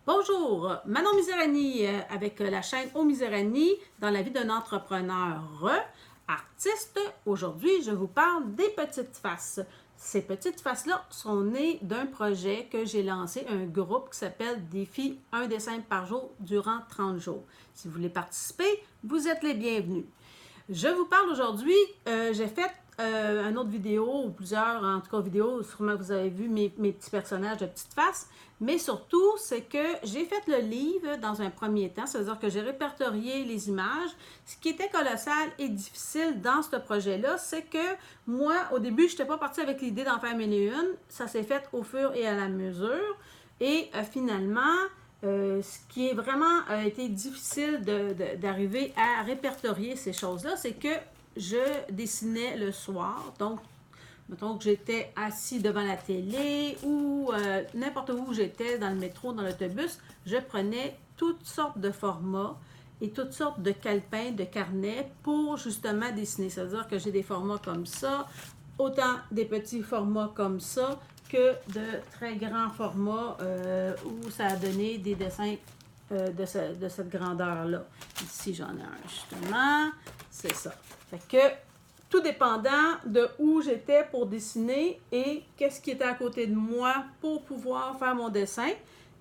Bonjour, Manon Miserani avec la chaîne Au Miserani dans la vie d'un entrepreneur artiste. Aujourd'hui, je vous parle des petites faces. Ces petites faces-là sont nées d'un projet que j'ai lancé, un groupe qui s'appelle Défi un dessin par jour durant 30 jours. Si vous voulez participer, vous êtes les bienvenus. Je vous parle aujourd'hui, j'ai fait une autre vidéo, ou plusieurs, en tout cas vidéos, sûrement vous avez vu mes petits personnages de petites faces, mais surtout, c'est que j'ai fait le livre dans un premier temps, c'est-à-dire que j'ai répertorié les images. Ce qui était colossal et difficile dans ce projet-là, c'est que moi, au début, je n'étais pas partie avec l'idée d'en faire 1001, ça s'est fait au fur et à la mesure, et finalement, ce qui est vraiment été difficile d'arriver à répertorier ces choses-là, c'est que je dessinais le soir. Donc, mettons que j'étais assis devant la télé ou n'importe où j'étais, dans le métro, dans l'autobus, je prenais toutes sortes de formats et toutes sortes de calepins, de carnets pour justement dessiner. C'est-à-dire que j'ai des formats comme ça, autant des petits formats comme ça, que de très grands formats où ça a donné des dessins de cette grandeur-là. Ici, j'en ai un justement. C'est ça. Fait que, tout dépendant de où j'étais pour dessiner et qu'est-ce qui était à côté de moi pour pouvoir faire mon dessin.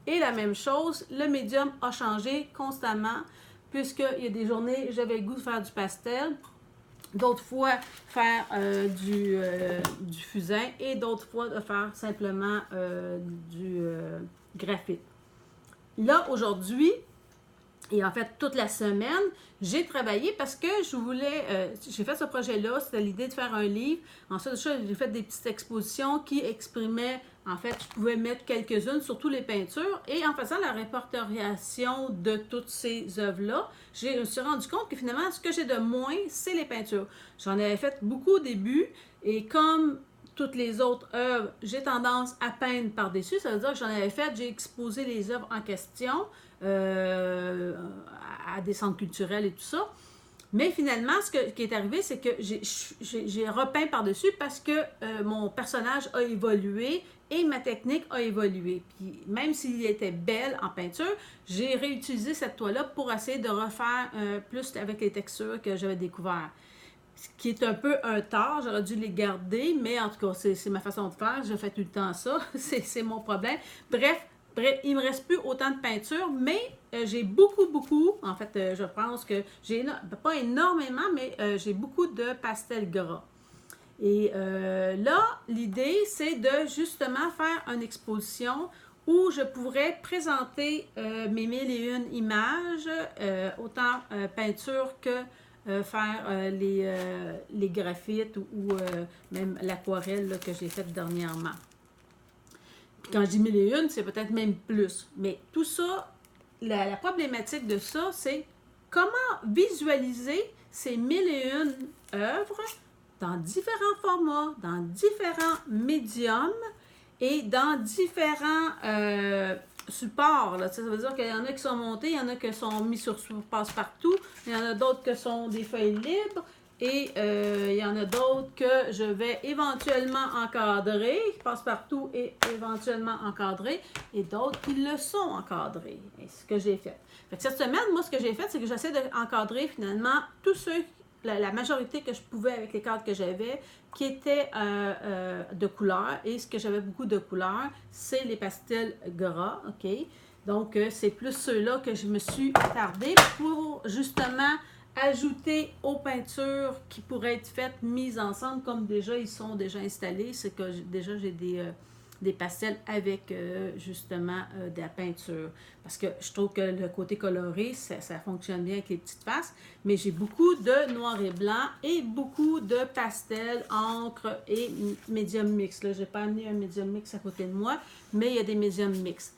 Et la même chose, le médium a changé constamment, puisqu'il y a des journées, j'avais le goût de faire du pastel, d'autres fois faire du fusain et d'autres fois de faire simplement du graphite. Là, aujourd'hui, et en fait, toute la semaine, j'ai travaillé parce que je voulais, j'ai fait ce projet-là, c'était l'idée de faire un livre. Ensuite, j'ai fait des petites expositions qui exprimaient, en fait, je pouvais mettre quelques-unes, surtout les peintures. Et en faisant la répertoriation de toutes ces œuvres-là, je me suis rendu compte que finalement, ce que j'ai de moins, c'est les peintures. J'en avais fait beaucoup au début et comme toutes les autres œuvres, j'ai tendance à peindre par-dessus. Ça veut dire que j'en avais fait, j'ai exposé les œuvres en question à des centres culturels et tout ça. Mais finalement, qui est arrivé, c'est que j'ai repeint par-dessus parce que mon personnage a évolué et ma technique a évolué. Puis même s'il était belle en peinture, j'ai réutilisé cette toile-là pour essayer de refaire plus avec les textures que j'avais découvertes. Ce qui est un peu un tort, j'aurais dû les garder, mais en tout cas, c'est ma façon de faire. Je fais tout le temps ça, c'est mon problème. Bref, il ne me reste plus autant de peinture, mais j'ai beaucoup, en fait, je pense que j'ai, pas énormément, mais j'ai beaucoup de pastels gras. Et là, l'idée, c'est de justement faire une exposition où je pourrais présenter mes 1001 images, autant peinture que faire les graphites ou même l'aquarelle que j'ai faite dernièrement. Quand je dis 1001, c'est peut-être même plus. Mais tout ça, la problématique de ça, c'est comment visualiser ces 1001 œuvres dans différents formats, dans différents médiums et dans différents supports. Là. Ça veut dire qu'il y en a qui sont montés, il y en a qui sont mis sur passe-partout, il y en a d'autres qui sont des feuilles libres. Et il y en a d'autres que je vais éventuellement encadrer, qui passent partout et éventuellement encadrer, et d'autres qui le sont encadrés. Et c'est ce que j'ai fait. Fait que cette semaine, moi, ce que j'ai fait, c'est que j'essaie d'encadrer finalement tous ceux, la majorité que je pouvais avec les cadres que j'avais, qui étaient de couleur. Et ce que j'avais beaucoup de couleurs, c'est les pastels gras, OK? Donc, c'est plus ceux-là que je me suis attardée pour justement ajouter aux peintures qui pourraient être faites, mises ensemble, comme déjà ils sont déjà installés, c'est que déjà j'ai des pastels avec justement de la peinture. Parce que je trouve que le côté coloré, ça fonctionne bien avec les petites faces, mais j'ai beaucoup de noir et blanc et beaucoup de pastels, encre et médium mix. Là, je n'ai pas amené un médium mix à côté de moi, mais il y a des médiums mix.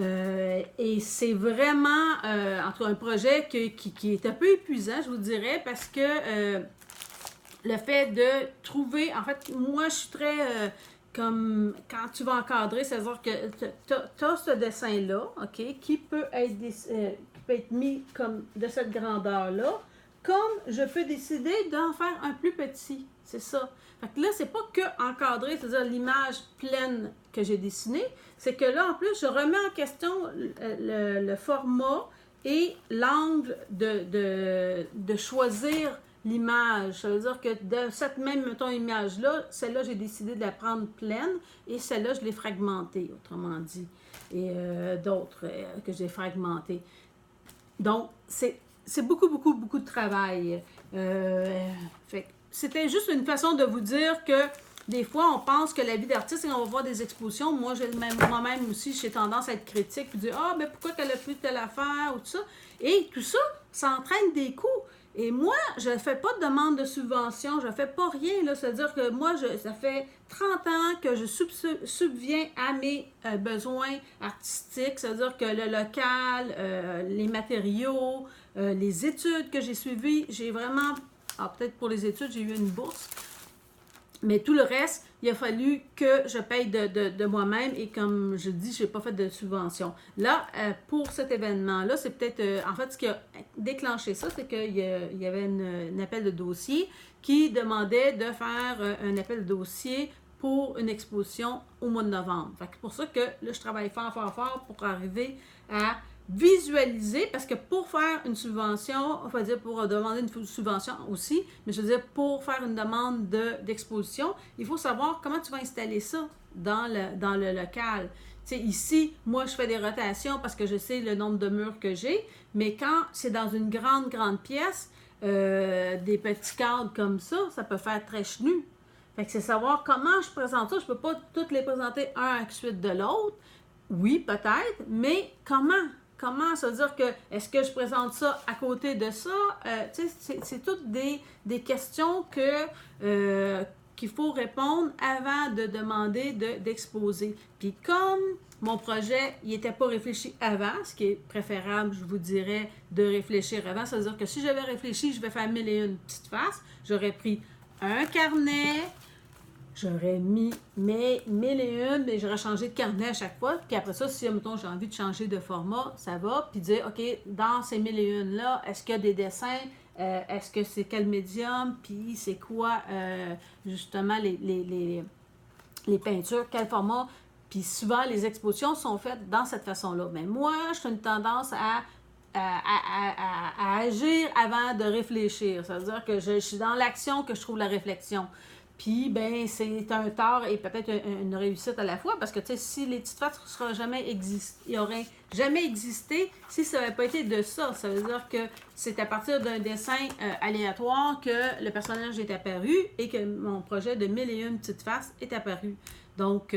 Et c'est vraiment, en tout cas, un projet qui est un peu épuisant, je vous dirais, parce que le fait de trouver, en fait, moi, je suis très, comme, quand tu vas encadrer, c'est-à-dire que tu as ce dessin-là, OK, qui peut être mis comme de cette grandeur-là, comme je peux décider d'en faire un plus petit. C'est ça. Fait que là, c'est pas que encadrer, c'est-à-dire l'image pleine que j'ai dessinée, c'est que là, en plus, je remets en question le format et l'angle de choisir l'image. Ça veut dire que de cette même, mettons, image-là, celle-là, j'ai décidé de la prendre pleine et celle-là, je l'ai fragmentée, autrement dit. Et d'autres que j'ai fragmentées. Donc, c'est beaucoup, beaucoup, beaucoup de travail. Fait que c'était juste une façon de vous dire que des fois, on pense que la vie d'artiste, et on va voir des expositions. Moi, moi-même aussi, j'ai tendance à être critique, puis dire « Ah, mais pourquoi qu'elle a plus telle affaire? » ou tout ça. Et tout ça, ça entraîne des coûts. Et moi, je ne fais pas de demande de subvention, je ne fais pas rien, là. C'est-à-dire que moi, ça fait 30 ans que je subviens à mes besoins artistiques, c'est-à-dire que le local, les matériaux, les études que j'ai suivies, j'ai vraiment, peut-être pour les études, j'ai eu une bourse, mais tout le reste, il a fallu que je paye de moi-même et comme je dis, je n'ai pas fait de subvention. Là, pour cet événement-là, c'est peut-être... en fait, ce qui a déclenché ça, c'est qu'il y avait un appel de dossier qui demandait de faire un appel de dossier pour une exposition au mois de novembre. Fait que c'est pour ça que là, je travaille fort pour arriver à visualiser, parce que pour faire une subvention, on va dire pour demander une subvention aussi, mais je veux dire pour faire une demande d'exposition, il faut savoir comment tu vas installer ça dans le local. Tu sais, ici, moi, je fais des rotations parce que je sais le nombre de murs que j'ai, mais quand c'est dans une grande pièce, des petits cadres comme ça peut faire très chenu. Fait que c'est savoir comment je présente ça. Je ne peux pas toutes les présenter un à la suite de l'autre. Oui, peut-être, mais comment? Comment, ça veut dire que, est-ce que je présente ça à côté de ça? C'est toutes des questions qu'il faut répondre avant de demander d'exposer. Puis comme mon projet, il n'était pas réfléchi avant, ce qui est préférable, je vous dirais, de réfléchir avant. Ça veut dire que si j'avais réfléchi, je vais faire 1001 petites faces, j'aurais pris un carnet, j'aurais mis mes 1001, mais j'aurais changé de carnet à chaque fois. Puis après ça, si, mettons, j'ai envie de changer de format, ça va. Puis dire, OK, dans ces 1001-là, est-ce qu'il y a des dessins? Est-ce que c'est quel médium? Puis c'est quoi, justement, les peintures? Quel format? Puis souvent, les expositions sont faites dans cette façon-là. Mais moi, j'ai une tendance à agir avant de réfléchir. Ça veut dire que je suis dans l'action que je trouve la réflexion. Puis, ben, c'est un tort et peut-être une réussite à la fois, parce que, tu sais, si les petites faces n'auraient jamais existé si ça n'avait pas été de ça. Ça veut dire que c'est à partir d'un dessin aléatoire que le personnage est apparu et que mon projet de 1001 petites faces est apparu. Donc,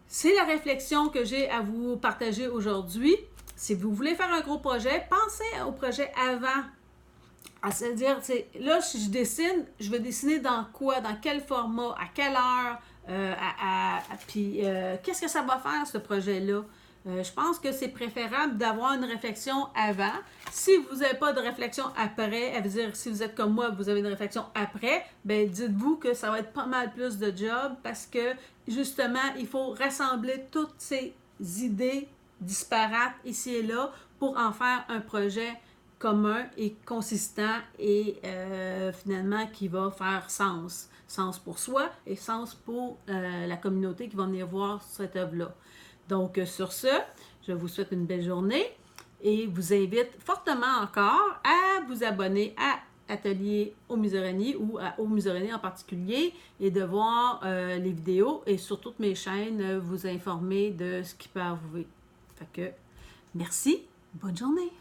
c'est la réflexion que j'ai à vous partager aujourd'hui. Si vous voulez faire un gros projet, pensez au projet avant. C'est-à-dire, là, si je dessine, je vais dessiner dans quoi, dans quel format, à quelle heure, puis qu'est-ce que ça va faire, ce projet-là? Je pense que c'est préférable d'avoir une réflexion avant. Si vous n'avez pas de réflexion après, à dire, si vous êtes comme moi, vous avez une réflexion après, ben dites-vous que ça va être pas mal plus de job parce que, justement, il faut rassembler toutes ces idées disparates ici et là pour en faire un projet commun et consistant et finalement qui va faire sens. Sens pour soi et sens pour la communauté qui va venir voir cette œuvre-là. Donc, sur ce, je vous souhaite une belle journée et vous invite fortement encore à vous abonner à Atelier au Musarani ou à Au Musarani en particulier et de voir les vidéos et sur toutes mes chaînes vous informer de ce qui peut arriver. Fait que, merci, bonne journée!